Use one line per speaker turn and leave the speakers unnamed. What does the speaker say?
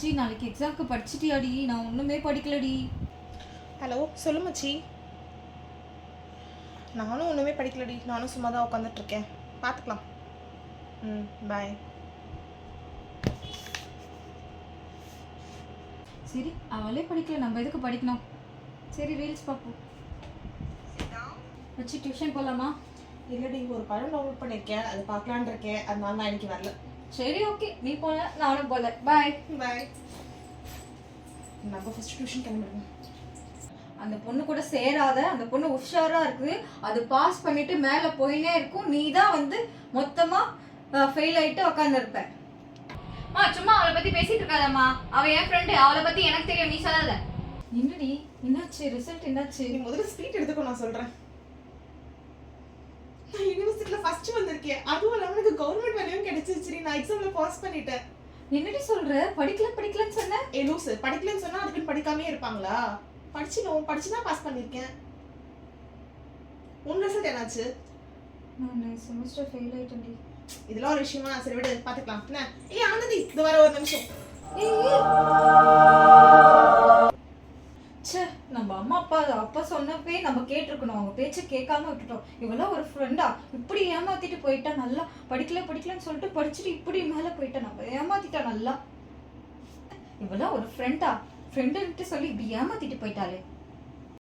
C நாளைக்கு எக்ஸாம்க்கு படிச்சிட்டியாடி? நான் ஒன்றுமே படிக்கலடி.
ஹலோ சொல்லு மச்சி. நானும் ஒன்றுமே படிக்கலடி, நானும் சும்மா தான் உட்காந்துட்ருக்கேன். பார்த்துக்கலாம். பாய்.
சரி அவளே படிக்கல, நம்ம எதுக்கு படிக்கணும்? சரி ரீல்ஸ் பார்ப்போம். வச்சு டியூஷன் போகலாமா?
இல்லடி, ஒரு படம் டவுன்லோட் பண்ணியிருக்கேன், அது பார்க்கலான் இருக்கேன். அதனால நான் இன்னைக்கு வரல.
சரி ஓகே, நீ போல நானும் போல. பாய்
பாய். நம்ம ஃபர்ஸ்ட் டியூஷன் கிளம்பிடுவோம்.
அந்த பொண்ணு கூட சேராத, அந்த பொண்ணு உஷாரா இருக்குது, அது பாஸ் பண்ணிட்டு மேலே போயினே இருக்கும். நீ தான் வந்து மொத்தமா ஃபெயில் ஆயிட்டு உட்காந்து இருப்ப.
சும்மா அவளை பத்தி பேசிட்டு இருக்காதம்மா. அவ என் ஃப்ரெண்டு, அவளை பத்தி எனக்கு தெரியும், நீ சொல்லாத.
என்னடி என்னாச்சு? ரிசல்ட் என்னாச்சு?
நீ முதல்ல ஸ்பீட் எடுத்துக்கோ, நான் சொல்றேன். நான் யூனிவர்சிட்டியில் ஃபர்ஸ்ட் வந்திருக்கேன், அதுவும் இல்லாமல் எனக்கு கவர்மெண்ட் வேலையும் கிடைச்சிருச்சு. நான் எக்ஸாம்ல பாஸ் பண்ணிட்டேன்.
என்னடி சொல்ற? படிக்கலன்னு சொன்ன?
லூசு, படிக்கலன்னு சொன்னா அதுக்குன்னு படிக்காமே இருப்பாங்களா? படிச்சுதான் பாஸ் பண்ணியிருக்கேன். உன் ரிசல்ட் என்னாச்சு?
நான் செமஸ்டர் ஃபெயில் ஆயிட்டேன்டி.
இதெல்லாம் ஒரு விஷயமா? சரி விடு, பார்த்துக்கலாம். என்ன ஆனந்தி, இது வர ஒரு நிமிஷம்.
ச்சே, நம்ம அம்மா அப்பா சொன்னப்பே நம்ம கேட்டிருக்கணும், அவங்க பேச்சை கேட்காம விட்டுட்டோம். இவெல்லாம் ஒரு ஃப்ரெண்டா? இப்படி ஏமாத்திட்டு போயிட்டா. நல்லா படிக்கலன்னு சொல்லிட்டு படிச்சுட்டு இப்படி மேலே போயிட்டா. நம்ம ஏமாத்திட்டா நல்லா. இவெல்லாம் ஒரு ஃப்ரெண்டுன்ட்டு சொல்லி இப்படி ஏமாத்திட்டு போயிட்டாலே.